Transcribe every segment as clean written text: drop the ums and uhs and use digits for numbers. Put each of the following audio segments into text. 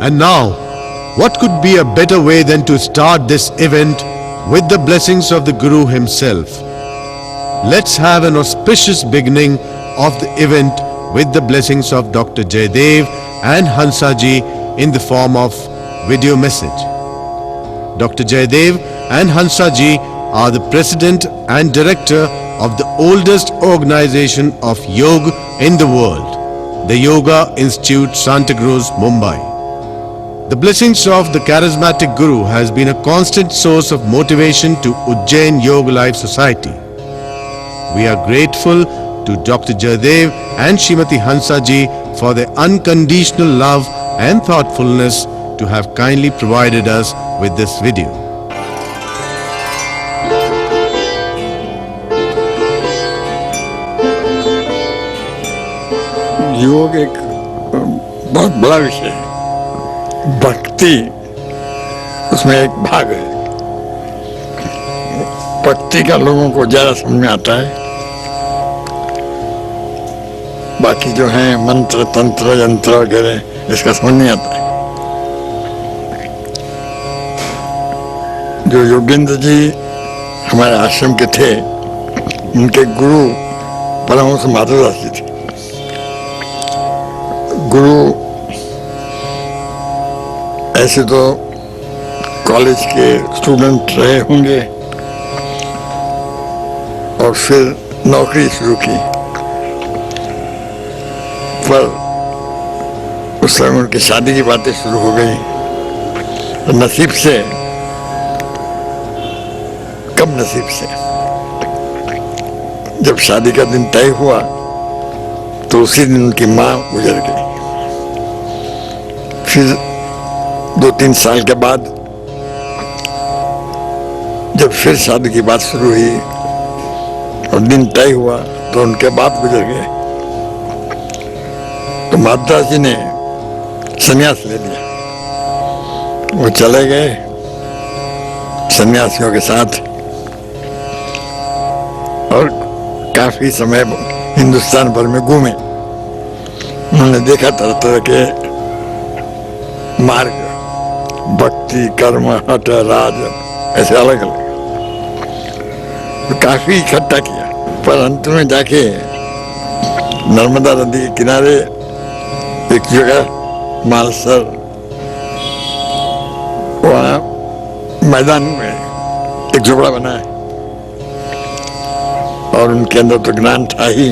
And now, what could be a better way than to start this event with the blessings of the Guru himself? Let's have an auspicious beginning of the event with the blessings of Dr. Jaydev and Hansaji in the form of video message. Dr. Jaydev and Hansaji are the president and director of the oldest organization of yoga in the world, the Yoga Institute, Santa Cruz, Mumbai. The blessings of the charismatic Guru has been a constant source of motivation to Ujjain Yoga Life Society. We are grateful to Dr. Jaydev and Srimati Hansaji for their unconditional love and thoughtfulness to have kindly provided us with this video. योग एक बहुत बड़ा विषय है। भक्ति उसमें एक भाग है। भक्ति का लोगों को ज्यादा समझ में आता है। बाकी जो है मंत्र तंत्र यंत्र वगैरह इसका समझ नहीं आता है। जो योगेंद्र जी हमारे आश्रम के थे, उनके गुरु परमहंस माधवदास जी थे। गुरु ऐसे तो कॉलेज के स्टूडेंट रहे होंगे और फिर नौकरी शुरू की, पर उस समय उनकी शादी की बातें शुरू हो गई। तो नसीब से, कम नसीब से, जब शादी का दिन तय हुआ तो उसी दिन उनकी माँ गुजर गई। फिर 2-3 साल के बाद जब फिर शादी की बात शुरू हुई और दिन तय हुआ तो उनके बाप गुजर गए। तो माधवदास जी ने संन्यास ले लिया। वो चले गए सन्यासियों के साथ और काफी समय हिंदुस्तान भर में घूमे। उन्होंने देखा तरह तरह के मार्ग, भक्ति, कर्म, हठ, राज, ऐसे अलग अलग तो काफी इकट्ठा किया। पर अंत में जाके नर्मदा नदी के किनारे एक जगह मालसर, वहाँ मैदान में एक झोपड़ा बना है और उनके अंदर तो ज्ञान था ही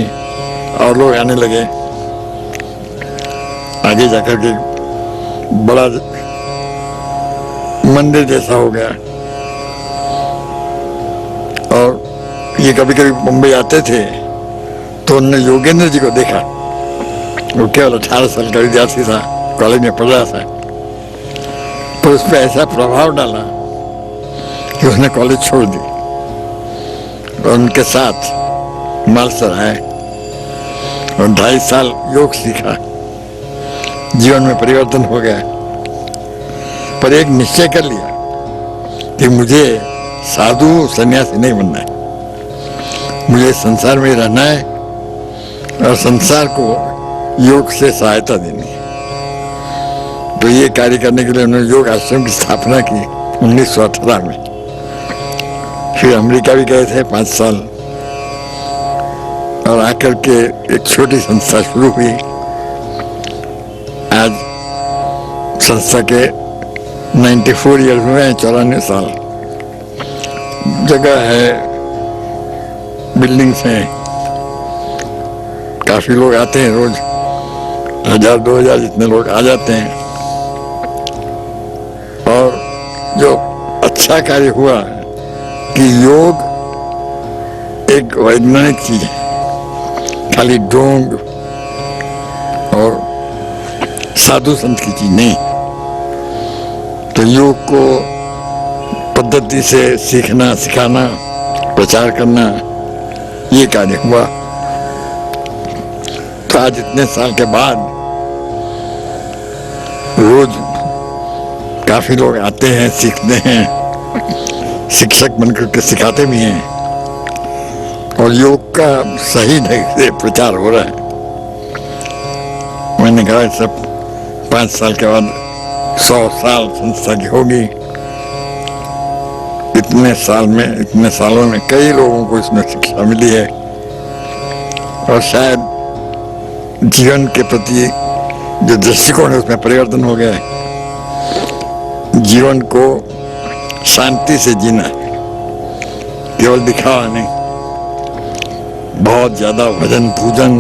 और लोग आने लगे। आगे जाकर के बड़ा मंदिर जैसा हो गया और ये कभी कभी मुंबई आते थे तो उन्होंने योगेंद्र जी को देखा। वो केवल 18 साल का विद्यार्थी था, कॉलेज में पढ़ रहा था, पर उस पर ऐसा प्रभाव डाला कि उसने कॉलेज छोड़ दी और उनके साथ मालसर आए और 2.5 साल योग सीखा। जीवन में परिवर्तन हो गया, पर एक निश्चय कर लिया कि मुझे साधु सन्यासी नहीं बनना है, मुझे संसार में रहना है और संसार को योग से सहायता देनी है। तो ये कार्य करने के लिए उन्होंने योग आश्रम की स्थापना की 1918 में। फिर अमेरिका भी गए थे 5 साल और आकर के एक छोटी संस्था शुरू हुई। आज संस्था के 94 ईयर्स हुए हैं, 94 साल। जगह है, बिल्डिंग्स हैं, काफी लोग आते हैं, रोज 1000-2000 जितने लोग आ जाते हैं। और जो अच्छा कार्य हुआ कि योग एक वैज्ञानिक चीज है, खाली ढोंग और साधु संत की चीज नहीं। तो योग को पद्धति से सीखना, सिखाना, प्रचार करना, ये कार्य हुआ। तो आज इतने साल के बाद रोज काफी लोग आते हैं, सीखते हैं, शिक्षक बनकर के सिखाते भी हैं और योग का सही ढंग से प्रचार हो रहा है। मैंने कहा सब 5 साल के बाद 100 साल संस्था की होगी। इतने सालों में कई लोगों को इसमें शिक्षा मिली है और शायद जीवन के प्रति जो दृष्टिकोण है उसमें परिवर्तन हो गया है। जीवन को शांति से जीना है, केवल दिखावा नहीं, बहुत ज्यादा भजन पूजन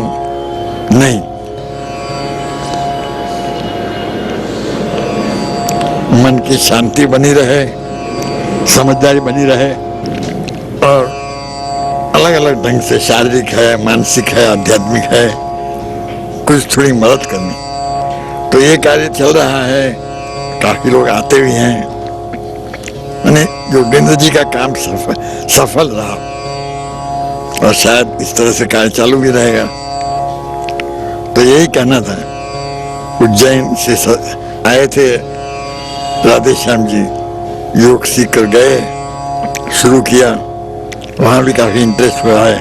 नहीं। मन की शांति बनी रहे, समझदारी बनी रहे और अलग अलग ढंग से शारीरिक है, मानसिक है, आध्यात्मिक है, कुछ थोड़ी मदद करनी। तो ये कार्य चल रहा है, काफी लोग आते भी हैं। यानी योगेंद्र जी का काम सफल रहा और शायद इस तरह से कार्य चालू भी रहेगा। तो यही कहना था। उज्जैन से आए थे राधे श्याम जी, योग सीख कर गए, शुरू किया, वहां भी काफी इंटरेस्ट हुआ है।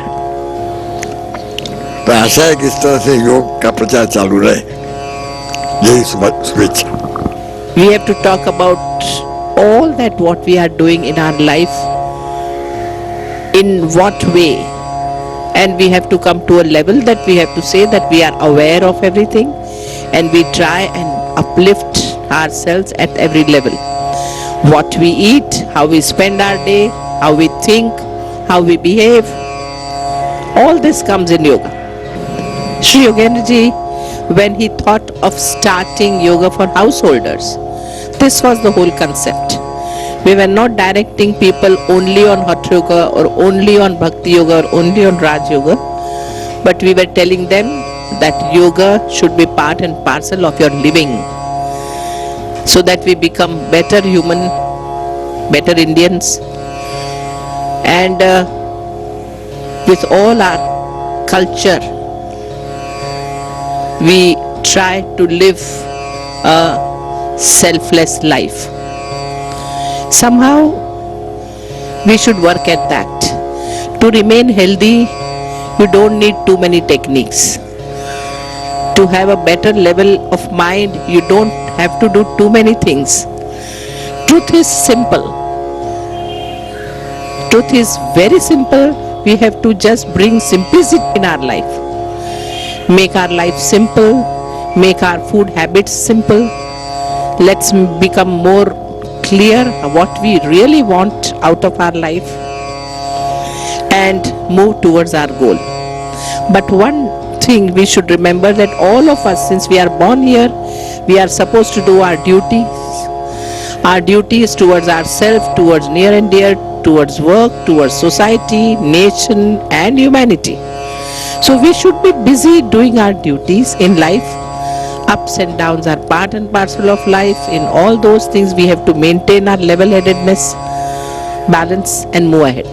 तो आशा है कि इस तरह से योग का प्रचार चालू रहे। यही शुभेच्छा। We have to talk about all that what we are doing in our life, in what way, and we have to come to a level that we have to say that we are aware of everything and we try and uplift ourselves at every level. What we eat, how we spend our day, how we think, how we behave, all this comes in yoga. Sri Yogendra Ji, when he thought of starting yoga for householders, this was the whole concept. We were not directing people only on Hatha Yoga or only on Bhakti Yoga or only on Raj Yoga, but we were telling them that yoga should be part and parcel of your living, so that we become better human, better Indians, and with all our culture, we try to live a selfless life. Somehow we should work at that. To remain healthy, you don't need too many techniques. To have a better level of mind, you don't have to do too many things. Truth is simple. Truth is very simple. We have to just bring simplicity in our life. Make our life simple. Make our food habits simple. Let's become more clear what we really want out of our life and move towards our goal. But one thing we should remember, that all of us, since we are born here, we are supposed to do our duties. Our duties towards ourselves, towards near and dear, towards work, towards society, nation and humanity. So we should be busy doing our duties in life. Ups and downs are part and parcel of life. In all those things we have to maintain our level-headedness, balance and move ahead.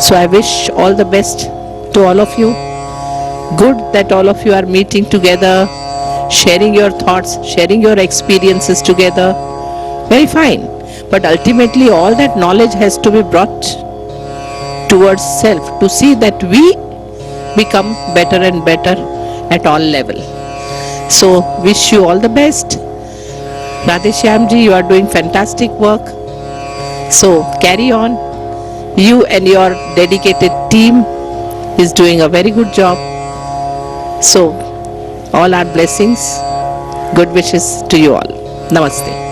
So I wish all the best to all of you. Good that all of you are meeting together, sharing your thoughts, sharing your experiences together. Very fine. But ultimately all that knowledge has to be brought towards self, to see that we become better and better at all level. So wish you all the best. Radhe Shyam ji, you are doing fantastic work. So carry on. You and your dedicated team is doing a very good job. So all our blessings, good wishes to you all. Namaste.